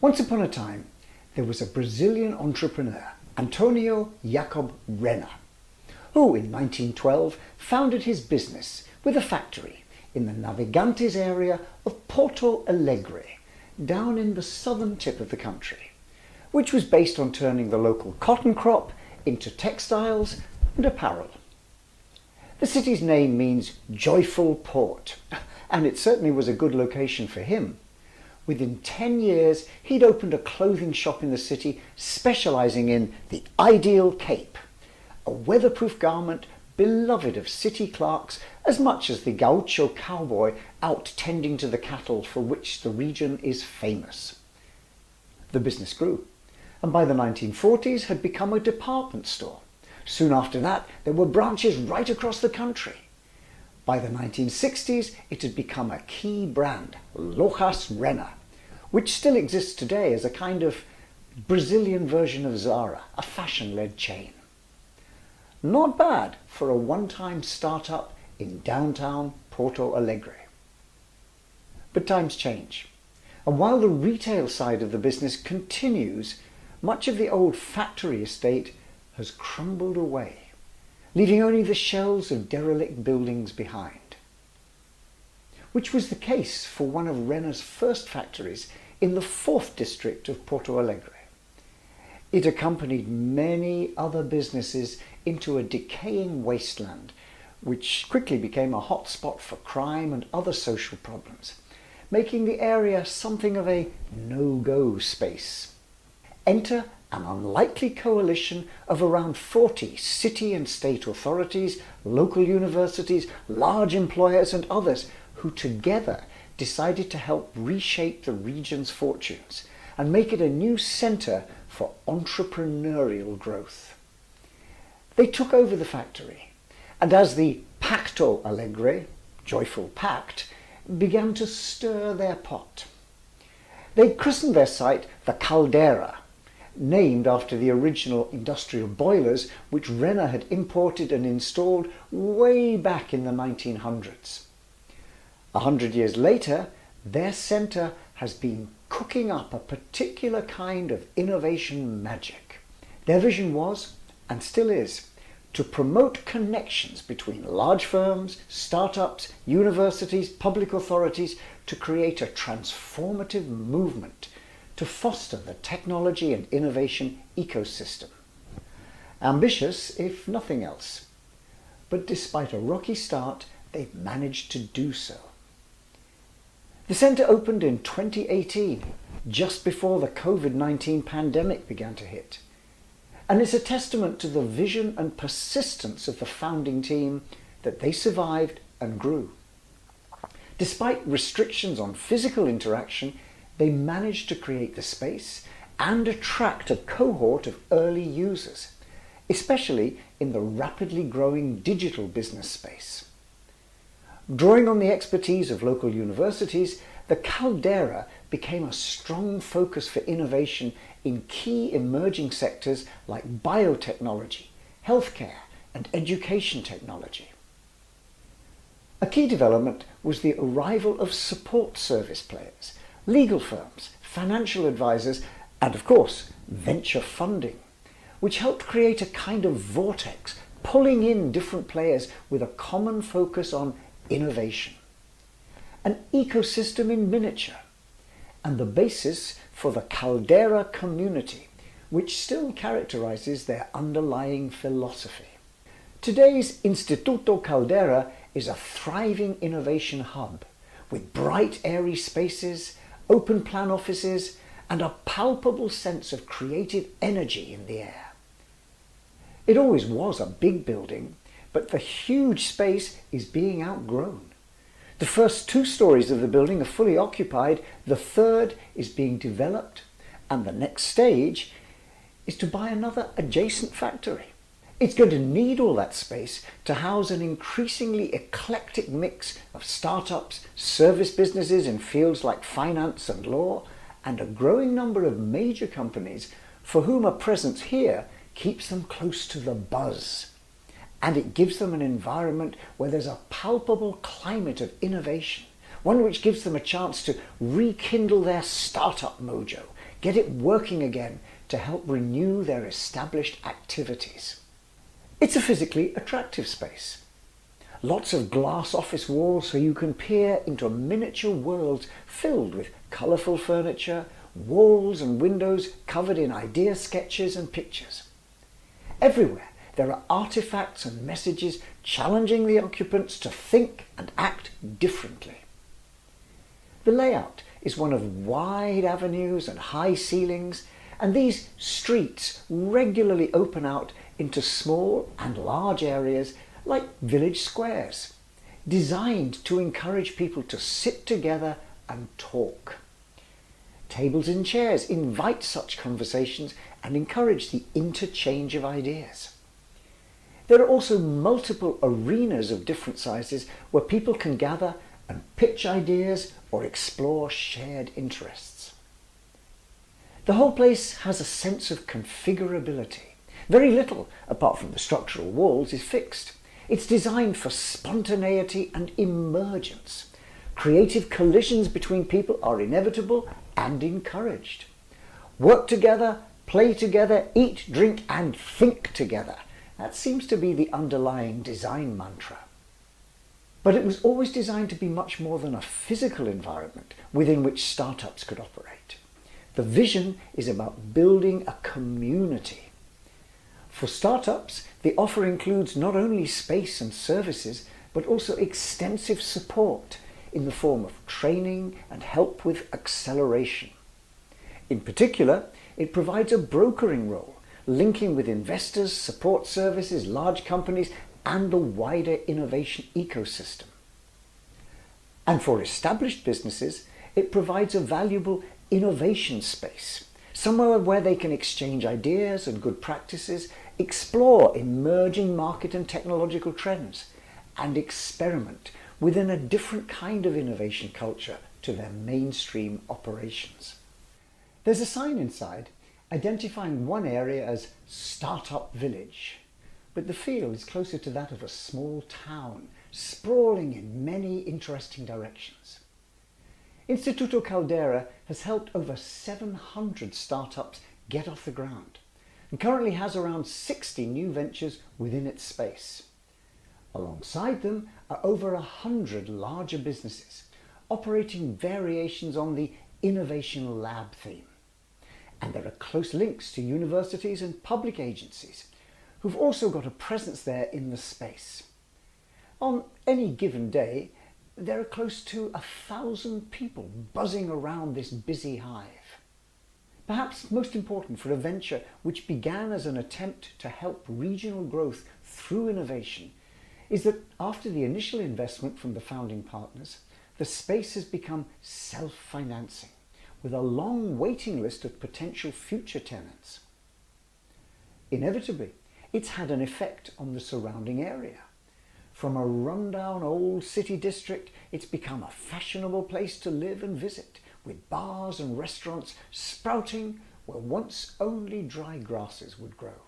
Once upon a time, there was a Brazilian entrepreneur, Antonio Jacob Renner, who in 1912 founded his business with a factory in the Navegantes area of Porto Alegre, down in the southern tip of the country, which was based on turning the local cotton crop into textiles and apparel. The city's name means joyful port, and it certainly was a good location for him. Within 10 years, he'd opened a clothing shop in the city specializing in the ideal cape, a weatherproof garment beloved of city clerks as much as the gaucho cowboy out tending to the cattle for which the region is famous. The business grew, and by the 1940s had become a department store. Soon after that, there were branches right across the country. By the 1960s, it had become a key brand, Lojas Renner, which still exists today as a kind of Brazilian version of Zara, a fashion-led chain. Not bad for a one-time start-up in downtown Porto Alegre. But times change, and while the retail side of the business continues, much of the old factory estate has crumbled away, leaving only the shells of derelict buildings behind. Which was the case for one of Renner's first factories in the 4th district of Porto Alegre. It accompanied many other businesses into a decaying wasteland, which quickly became a hot spot for crime and other social problems, making the area something of a no-go space. Enter an unlikely coalition of around 40 city and state authorities, local universities, large employers and others who together decided to help reshape the region's fortunes and make it a new centre for entrepreneurial growth. They took over the factory, and as the Pacto Alegre, joyful pact, began to stir their pot. They christened their site the Caldeira, named after the original industrial boilers which Renner had imported and installed way back in the 1900s. 100 years later, their centre has been cooking up a particular kind of innovation magic. Their vision was, and still is, to promote connections between large firms, startups, universities, public authorities to create a transformative movement to foster the technology and innovation ecosystem. Ambitious, if nothing else. But despite a rocky start, they've managed to do so. The centre opened in 2018, just before the COVID-19 pandemic began to hit. And it's a testament to the vision and persistence of the founding team that they survived and grew. Despite restrictions on physical interaction, they managed to create the space and attract a cohort of early users, especially in the rapidly growing digital business space. Drawing on the expertise of local universities, the Caldeira became a strong focus for innovation in key emerging sectors like biotechnology, healthcare, and education technology. A key development was the arrival of support service players, legal firms, financial advisors, and of course, venture funding, which helped create a kind of vortex, pulling in different players with a common focus on innovation. An ecosystem in miniature, and the basis for the Caldeira community, which still characterizes their underlying philosophy. Today's Instituto Caldeira is a thriving innovation hub with bright, airy spaces, open plan offices, and a palpable sense of creative energy in the air. It always was a big building, but the huge space is being outgrown. The first 2 stories of the building are fully occupied, the third is being developed, and the next stage is to buy another adjacent factory. It's going to need all that space to house an increasingly eclectic mix of startups, service businesses in fields like finance and law, and a growing number of major companies for whom a presence here keeps them close to the buzz. And it gives them an environment where there's a palpable climate of innovation, one which gives them a chance to rekindle their startup mojo, get it working again to help renew their established activities. It's a physically attractive space. Lots of glass office walls so you can peer into miniature worlds filled with colourful furniture, walls and windows covered in idea sketches and pictures. Everywhere there are artifacts and messages challenging the occupants to think and act differently. The layout is one of wide avenues and high ceilings, and these streets regularly open out into small and large areas like village squares, designed to encourage people to sit together and talk. Tables and chairs invite such conversations and encourage the interchange of ideas. There are also multiple arenas of different sizes where people can gather and pitch ideas or explore shared interests. The whole place has a sense of configurability. Very little, apart from the structural walls, is fixed. It's designed for spontaneity and emergence. Creative collisions between people are inevitable and encouraged. Work together, play together, eat, drink and think together. That seems to be the underlying design mantra. But it was always designed to be much more than a physical environment within which startups could operate. The vision is about building a community. For startups, the offer includes not only space and services, but also extensive support in the form of training and help with acceleration. In particular, it provides a brokering role, linking with investors, support services, large companies, and the wider innovation ecosystem. And for established businesses, it provides a valuable innovation space, somewhere where they can exchange ideas and good practices, explore emerging market and technological trends, and experiment within a different kind of innovation culture to their mainstream operations. There's a sign inside identifying one area as Startup Village, but the feel is closer to that of a small town, sprawling in many interesting directions. Instituto Caldeira has helped over 700 startups get off the ground and currently has around 60 new ventures within its space. Alongside them are over 100 larger businesses operating variations on the Innovation Lab theme. And there are close links to universities and public agencies who've also got a presence there in the space. On any given day, there are close to 1,000 people buzzing around this busy hive. Perhaps most important for a venture which began as an attempt to help regional growth through innovation is that after the initial investment from the founding partners, the space has become self-financing, with a long waiting list of potential future tenants. Inevitably, it's had an effect on the surrounding area. From a rundown old city district, it's become a fashionable place to live and visit, with bars and restaurants sprouting where once only dry grasses would grow.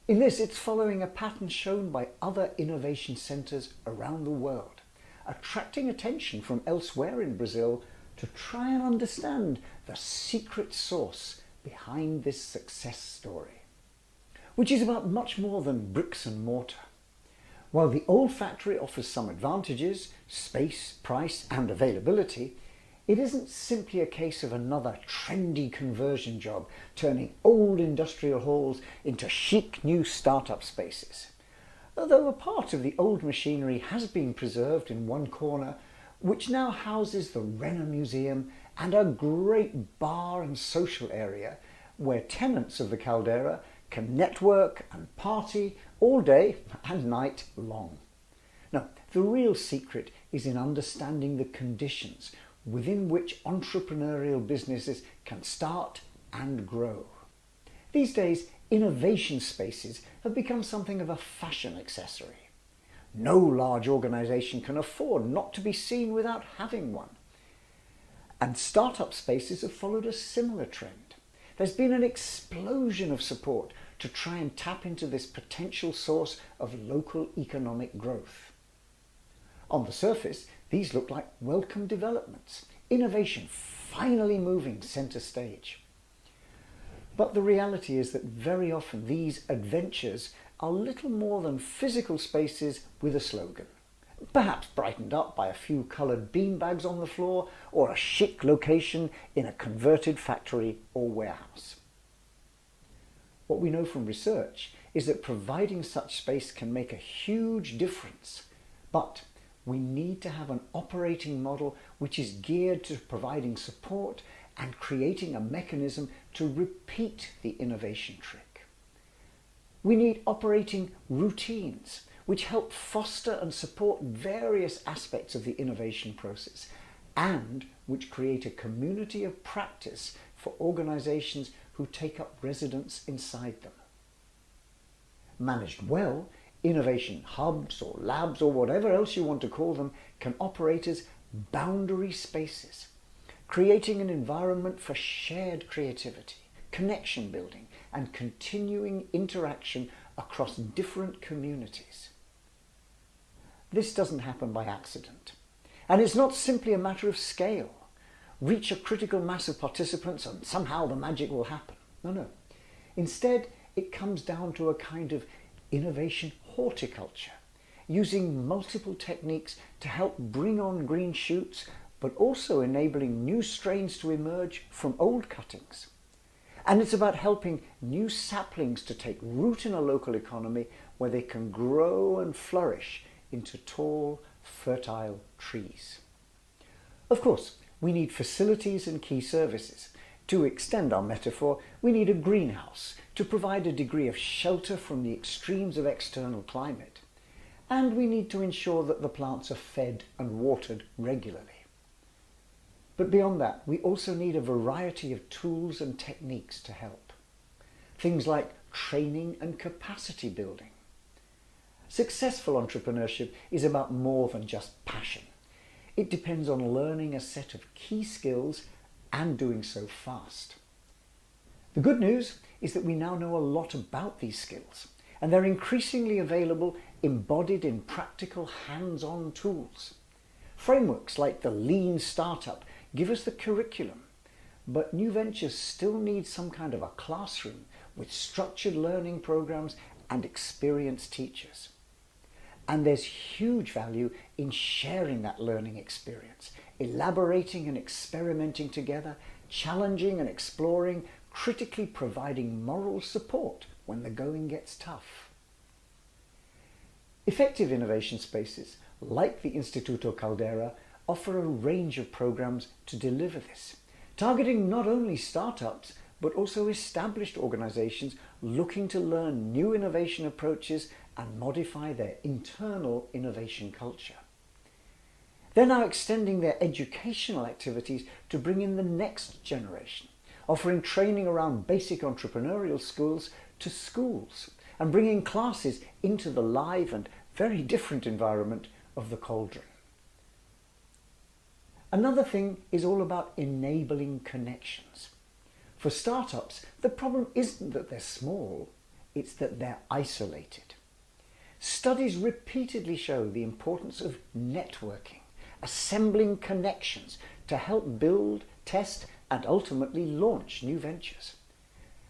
In this, it's following a pattern shown by other innovation centres around the world, attracting attention from elsewhere in Brazil to try and understand the secret sauce behind this success story, which is about much more than bricks and mortar. While the old factory offers some advantages, space, price and availability, it isn't simply a case of another trendy conversion job turning old industrial halls into chic new startup spaces. Although a part of the old machinery has been preserved in one corner, which now houses the Renner Museum and a great bar and social area where tenants of the Caldeira can network and party all day and night long. Now, the real secret is in understanding the conditions within which entrepreneurial businesses can start and grow. These days, innovation spaces have become something of a fashion accessory. No large organisation can afford not to be seen without having one. And startup spaces have followed a similar trend. There's been an explosion of support to try and tap into this potential source of local economic growth. On the surface, these look like welcome developments, innovation finally moving centre stage. But the reality is that very often these adventures are little more than physical spaces with a slogan, perhaps brightened up by a few coloured beanbags on the floor or a chic location in a converted factory or warehouse. What we know from research is that providing such space can make a huge difference, but we need to have an operating model which is geared to providing support and creating a mechanism to repeat the innovation trick. We need operating routines which help foster and support various aspects of the innovation process and which create a community of practice for organisations who take up residence inside them. Managed well, innovation hubs or labs or whatever else you want to call them can operate as boundary spaces, creating an environment for shared creativity, connection building and continuing interaction across different communities. This doesn't happen by accident, and it's not simply a matter of scale. Reach a critical mass of participants and somehow the magic will happen. No. Instead, it comes down to a kind of innovation horticulture, using multiple techniques to help bring on green shoots, but also enabling new strains to emerge from old cuttings. And it's about helping new saplings to take root in a local economy where they can grow and flourish into tall, fertile trees. Of course, we need facilities and key services. To extend our metaphor, we need a greenhouse to provide a degree of shelter from the extremes of external climate. And we need to ensure that the plants are fed and watered regularly. But beyond that, we also need a variety of tools and techniques to help. Things like training and capacity building. Successful entrepreneurship is about more than just passion. It depends on learning a set of key skills and doing so fast. The good news is that we now know a lot about these skills, and they're increasingly available embodied in practical hands-on tools. Frameworks like the Lean Startup give us the curriculum, but new ventures still need some kind of a classroom with structured learning programs and experienced teachers. And there's huge value in sharing that learning experience, elaborating and experimenting together, challenging and exploring, critically providing moral support when the going gets tough. Effective innovation spaces, like the Instituto Caldeira, offer a range of programs to deliver this, targeting not only startups, but also established organizations looking to learn new innovation approaches and modify their internal innovation culture. They're now extending their educational activities to bring in the next generation, offering training around basic entrepreneurial skills to schools and bringing classes into the live and very different environment of the cauldron. Another thing is all about enabling connections. For startups, the problem isn't that they're small, it's that they're isolated. Studies repeatedly show the importance of networking, assembling connections to help build, test, and ultimately launch new ventures.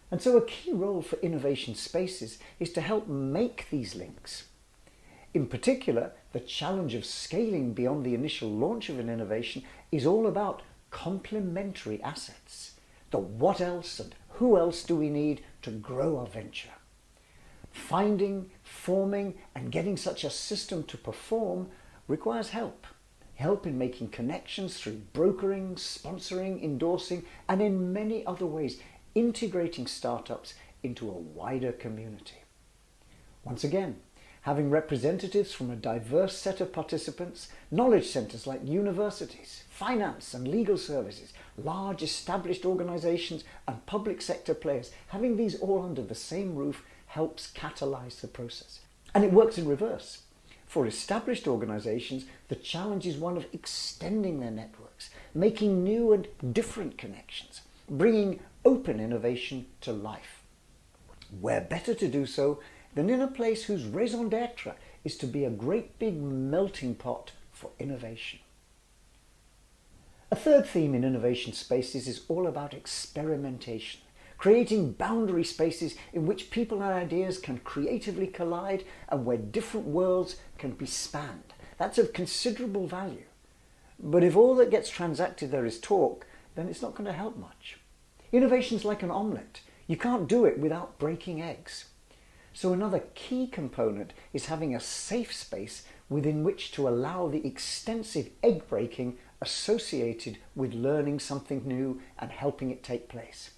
And so a key role for innovation spaces is to help make these links. In particular, the challenge of scaling beyond the initial launch of an innovation is all about complementary assets. The what else and who else do we need to grow our venture? Finding, forming, and getting such a system to perform requires help. Help in making connections through brokering, sponsoring, endorsing, and in many other ways, integrating startups into a wider community. Once again, having representatives from a diverse set of participants, knowledge centres like universities, finance and legal services, large established organisations and public sector players, having these all under the same roof helps catalyse the process. And it works in reverse. For established organisations, the challenge is one of extending their networks, making new and different connections, bringing open innovation to life. Where better to do so than in a place whose raison d'etre is to be a great big melting pot for innovation. A third theme in innovation spaces is all about experimentation, creating boundary spaces in which people and ideas can creatively collide and where different worlds can be spanned. That's of considerable value. But if all that gets transacted there is talk, then it's not going to help much. Innovation's like an omelette. You can't do it without breaking eggs. So another key component is having a safe space within which to allow the extensive egg breaking associated with learning something new and helping it take place.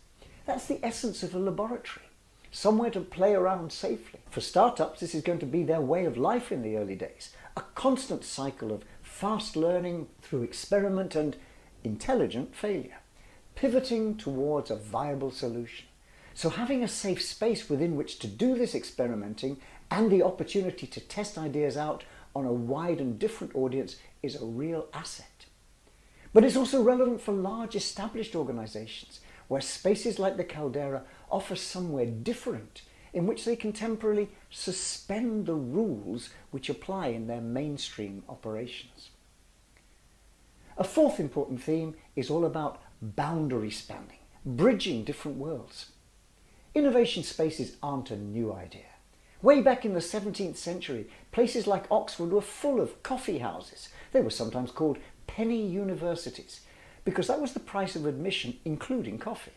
That's the essence of a laboratory, somewhere to play around safely. For startups, this is going to be their way of life in the early days, a constant cycle of fast learning through experiment and intelligent failure, pivoting towards a viable solution. So having a safe space within which to do this experimenting and the opportunity to test ideas out on a wide and different audience is a real asset. But it's also relevant for large established organizations where spaces like the Caldeira offer somewhere different in which they can temporarily suspend the rules which apply in their mainstream operations. A fourth important theme is all about boundary spanning, bridging different worlds. Innovation spaces aren't a new idea. Way back in the 17th century, places like Oxford were full of coffee houses. They were sometimes called penny universities, because that was the price of admission, including coffee.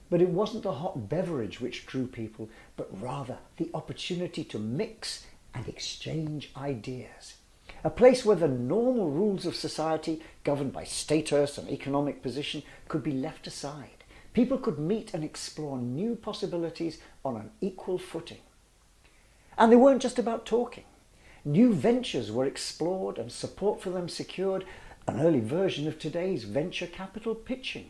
But it wasn't the hot beverage which drew people, but rather the opportunity to mix and exchange ideas. A place where the normal rules of society, governed by status and economic position, could be left aside. People could meet and explore new possibilities on an equal footing. And they weren't just about talking. New ventures were explored and support for them secured, an early version of today's venture capital pitching.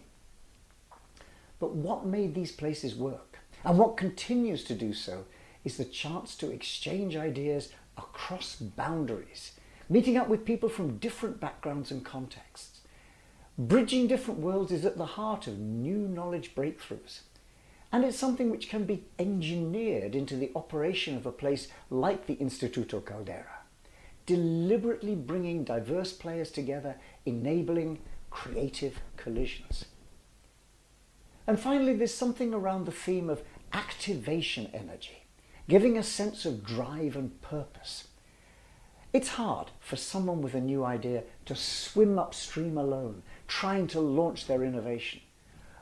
But what made these places work, and what continues to do so, is the chance to exchange ideas across boundaries, meeting up with people from different backgrounds and contexts. Bridging different worlds is at the heart of new knowledge breakthroughs. And it's something which can be engineered into the operation of a place like the Instituto Caldeira, deliberately bringing diverse players together, enabling creative collisions. And finally, there's something around the theme of activation energy, giving a sense of drive and purpose. It's hard for someone with a new idea to swim upstream alone, trying to launch their innovation.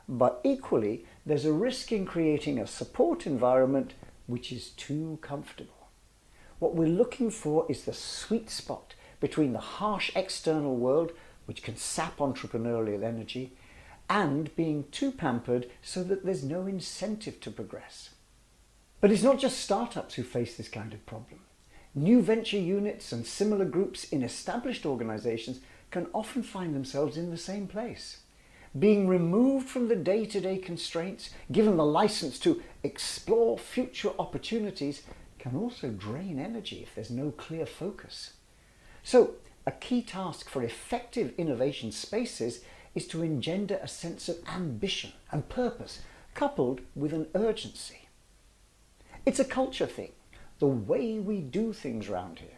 But equally, there's a risk in creating a support environment which is too comfortable. What we're looking for is the sweet spot between the harsh external world, which can sap entrepreneurial energy, and being too pampered so that there's no incentive to progress. But it's not just startups who face this kind of problem. New venture units and similar groups in established organizations can often find themselves in the same place. Being removed from the day-to-day constraints, given the license to explore future opportunities, can also drain energy if there's no clear focus. So, a key task for effective innovation spaces is to engender a sense of ambition and purpose, coupled with an urgency. It's a culture thing, the way we do things around here.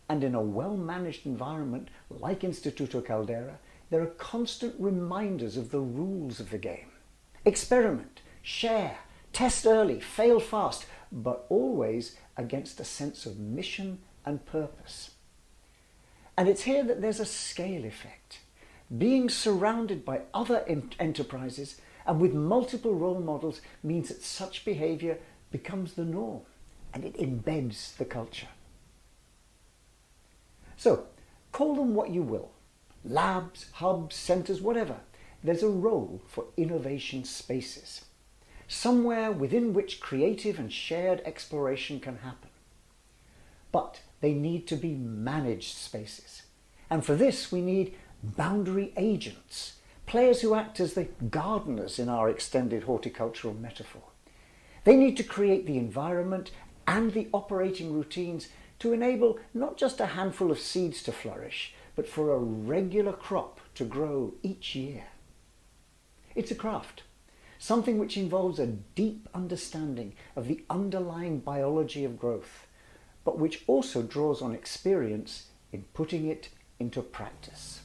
And in a well-managed environment like Instituto Caldeira, there are constant reminders of the rules of the game. Experiment, share, test early, fail fast, but always against a sense of mission and purpose. And it's here that there's a scale effect. Being surrounded by other enterprises and with multiple role models means that such behaviour becomes the norm and it embeds the culture. So, call them what you will. Labs, hubs, centres, whatever. There's a role for innovation spaces. Somewhere within which creative and shared exploration can happen. But they need to be managed spaces. And for this we need boundary agents, players who act as the gardeners in our extended horticultural metaphor. They need to create the environment and the operating routines to enable not just a handful of seeds to flourish, but for a regular crop to grow each year. It's a craft, something which involves a deep understanding of the underlying biology of growth, but which also draws on experience in putting it into practice.